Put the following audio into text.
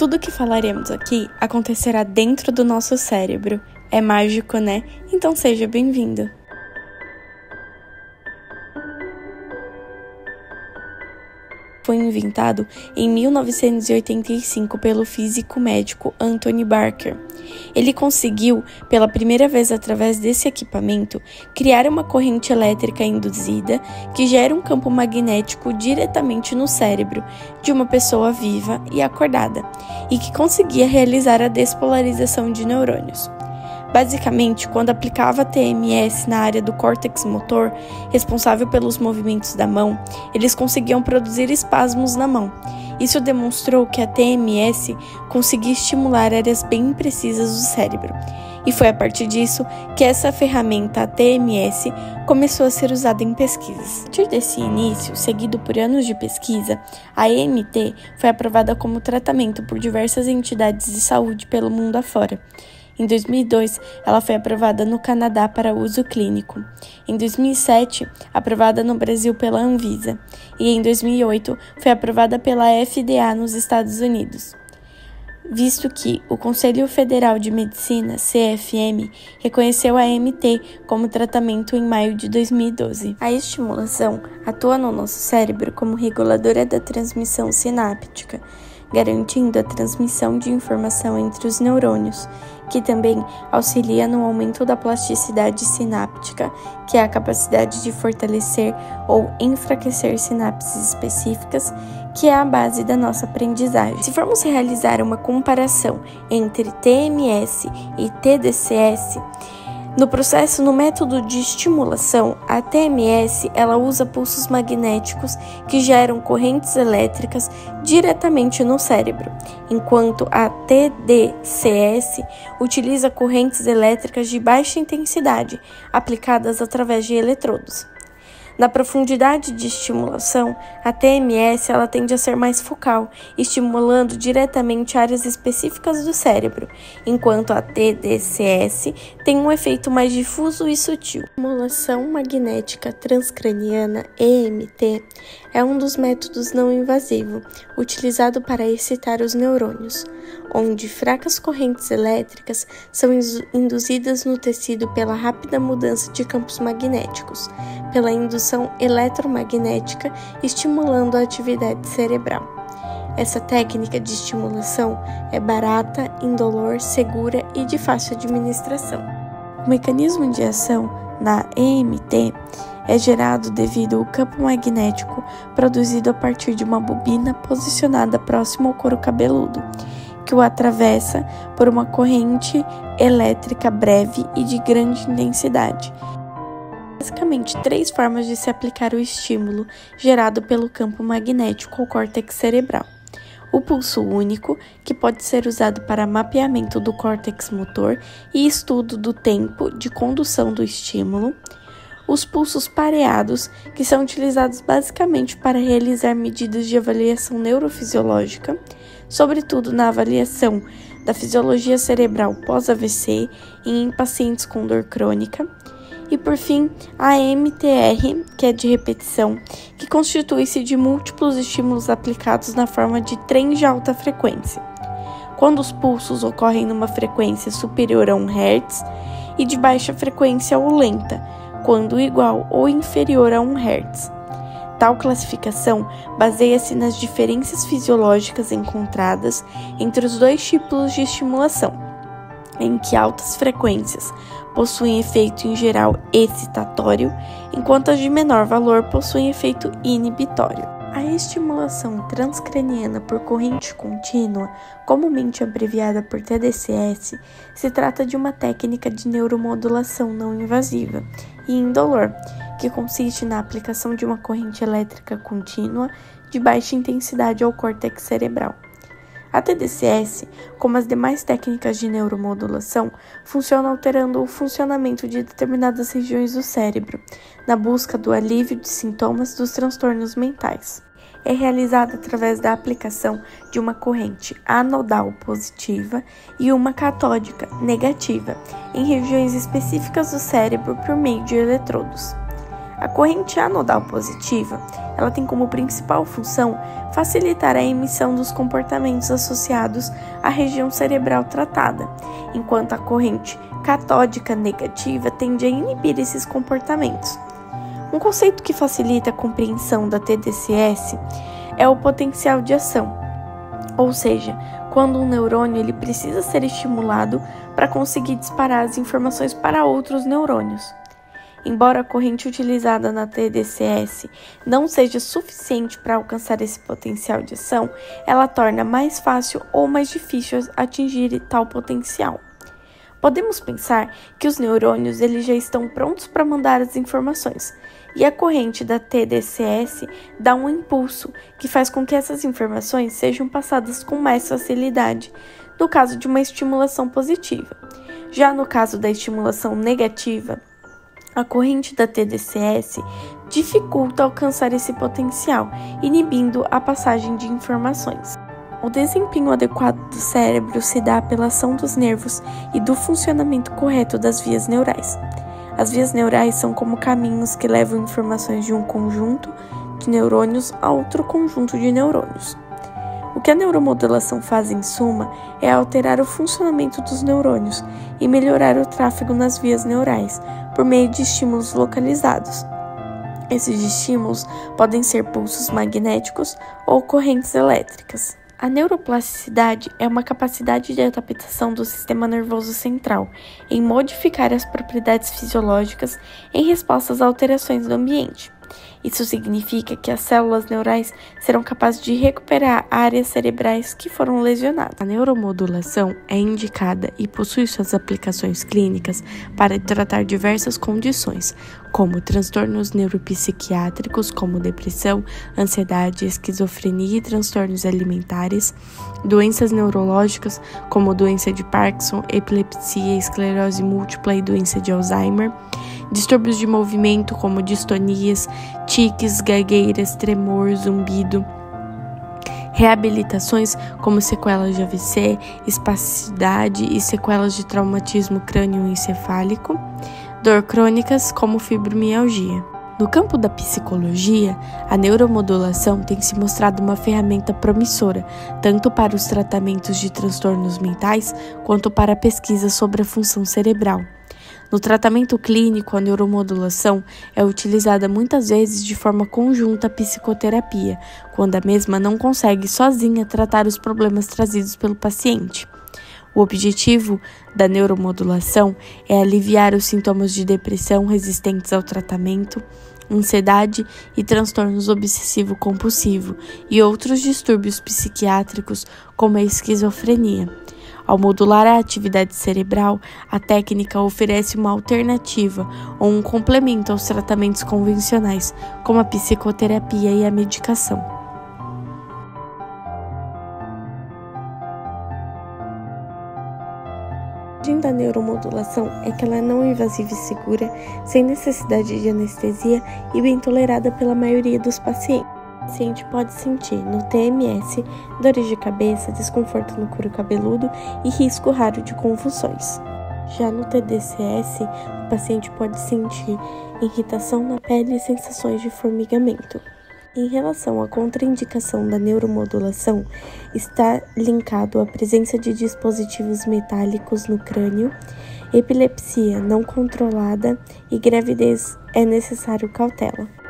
Tudo que falaremos aqui acontecerá dentro do nosso cérebro. É mágico, né? Então seja bem-vindo! Foi inventado em 1985 pelo físico médico Anthony Barker. Ele conseguiu, pela primeira vez através desse equipamento, criar uma corrente elétrica induzida que gera um campo magnético diretamente no cérebro de uma pessoa viva e acordada, e que conseguia realizar a despolarização de neurônios. Basicamente, quando aplicava TMS na área do córtex motor, responsável pelos movimentos da mão, eles conseguiam produzir espasmos na mão. Isso demonstrou que a TMS conseguia estimular áreas bem precisas do cérebro. E foi a partir disso que essa ferramenta, a TMS, começou a ser usada em pesquisas. A partir desse início, seguido por anos de pesquisa, a EMT foi aprovada como tratamento por diversas entidades de saúde pelo mundo afora. Em 2002, ela foi aprovada no Canadá para uso clínico. Em 2007, aprovada no Brasil pela Anvisa. E em 2008, foi aprovada pela FDA nos Estados Unidos. Visto que o Conselho Federal de Medicina, CFM, reconheceu a EMT como tratamento em maio de 2012. A estimulação atua no nosso cérebro como reguladora da transmissão sináptica, garantindo a transmissão de informação entre os neurônios, que também auxilia no aumento da plasticidade sináptica, que é a capacidade de fortalecer ou enfraquecer sinapses específicas, que é a base da nossa aprendizagem. Se formos realizar uma comparação entre TMS e TDCS, no método de estimulação, a TMS ela usa pulsos magnéticos que geram correntes elétricas diretamente no cérebro, enquanto a TDCS utiliza correntes elétricas de baixa intensidade, aplicadas através de eletrodos. Na profundidade de estimulação, a TMS ela tende a ser mais focal, estimulando diretamente áreas específicas do cérebro, enquanto a TDCS tem um efeito mais difuso e sutil. A estimulação magnética transcraniana, EMT, é um dos métodos não invasivos, utilizado para excitar os neurônios, onde fracas correntes elétricas são induzidas no tecido pela rápida mudança de campos magnéticos, pela indução eletromagnética, estimulando a atividade cerebral. Essa técnica de estimulação é barata, indolor, segura e de fácil administração. O mecanismo de ação da EMT é gerado devido ao campo magnético produzido a partir de uma bobina posicionada próximo ao couro cabeludo, que o atravessa por uma corrente elétrica breve e de grande intensidade. Basicamente, 3 formas de se aplicar o estímulo gerado pelo campo magnético ao córtex cerebral. O pulso único, que pode ser usado para mapeamento do córtex motor e estudo do tempo de condução do estímulo. Os pulsos pareados, que são utilizados basicamente para realizar medidas de avaliação neurofisiológica, sobretudo na avaliação da fisiologia cerebral pós-AVC e em pacientes com dor crônica. E, por fim, a MTR, que é de repetição, que constitui-se de múltiplos estímulos aplicados na forma de trem de alta frequência, quando os pulsos ocorrem numa frequência superior a 1 Hz e de baixa frequência ou lenta, quando igual ou inferior a 1 Hz. Tal classificação baseia-se nas diferenças fisiológicas encontradas entre os 2 tipos de estimulação, em que altas frequências possuem efeito em geral excitatório, enquanto as de menor valor possuem efeito inibitório. A estimulação transcraniana por corrente contínua, comumente abreviada por TDCS, se trata de uma técnica de neuromodulação não invasiva e indolor, que consiste na aplicação de uma corrente elétrica contínua de baixa intensidade ao córtex cerebral. A TDCS, como as demais técnicas de neuromodulação, funciona alterando o funcionamento de determinadas regiões do cérebro, na busca do alívio de sintomas dos transtornos mentais. É realizada através da aplicação de uma corrente anodal positiva e uma catódica negativa, em regiões específicas do cérebro por meio de eletrodos. A corrente anodal positiva, ela tem como principal função facilitar a emissão dos comportamentos associados à região cerebral tratada, enquanto a corrente catódica negativa tende a inibir esses comportamentos. Um conceito que facilita a compreensão da TDCS é o potencial de ação, ou seja, quando um neurônio ele precisa ser estimulado para conseguir disparar as informações para outros neurônios. Embora a corrente utilizada na TDCS não seja suficiente para alcançar esse potencial de ação, ela torna mais fácil ou mais difícil atingir tal potencial. Podemos pensar que os neurônios eles já estão prontos para mandar as informações, e a corrente da TDCS dá um impulso que faz com que essas informações sejam passadas com mais facilidade, no caso de uma estimulação positiva. Já no caso da estimulação negativa, a corrente da TDCS dificulta alcançar esse potencial, inibindo a passagem de informações. O desempenho adequado do cérebro se dá pela ação dos nervos e do funcionamento correto das vias neurais. As vias neurais são como caminhos que levam informações de um conjunto de neurônios a outro conjunto de neurônios. O que a neuromodulação faz, em suma, é alterar o funcionamento dos neurônios e melhorar o tráfego nas vias neurais por meio de estímulos localizados. Esses estímulos podem ser pulsos magnéticos ou correntes elétricas. A neuroplasticidade é uma capacidade de adaptação do sistema nervoso central em modificar as propriedades fisiológicas em resposta às alterações do ambiente. Isso significa que as células neurais serão capazes de recuperar áreas cerebrais que foram lesionadas. A neuromodulação é indicada e possui suas aplicações clínicas para tratar diversas condições, como transtornos neuropsiquiátricos, como depressão, ansiedade, esquizofrenia e transtornos alimentares, doenças neurológicas, como doença de Parkinson, epilepsia, esclerose múltipla e doença de Alzheimer, distúrbios de movimento, como distonias, tiques, gagueiras, tremor, zumbido, reabilitações, como sequelas de AVC, espasticidade e sequelas de traumatismo crânioencefálico, dor crônicas, como fibromialgia. No campo da psicologia, a neuromodulação tem se mostrado uma ferramenta promissora, tanto para os tratamentos de transtornos mentais, quanto para a pesquisa sobre a função cerebral. No tratamento clínico, a neuromodulação é utilizada muitas vezes de forma conjunta à psicoterapia, quando a mesma não consegue sozinha tratar os problemas trazidos pelo paciente. O objetivo da neuromodulação é aliviar os sintomas de depressão resistentes ao tratamento, ansiedade e transtornos obsessivo-compulsivo e outros distúrbios psiquiátricos, como a esquizofrenia. Ao modular a atividade cerebral, a técnica oferece uma alternativa ou um complemento aos tratamentos convencionais, como a psicoterapia e a medicação. A vantagem da neuromodulação é que ela é não invasiva e segura, sem necessidade de anestesia e bem tolerada pela maioria dos pacientes. O paciente pode sentir no TMS dores de cabeça, desconforto no couro cabeludo e risco raro de convulsões. Já no TDCS, o paciente pode sentir irritação na pele e sensações de formigamento. Em relação à contraindicação da neuromodulação, está linkado à presença de dispositivos metálicos no crânio, epilepsia não controlada e gravidez é necessário cautela.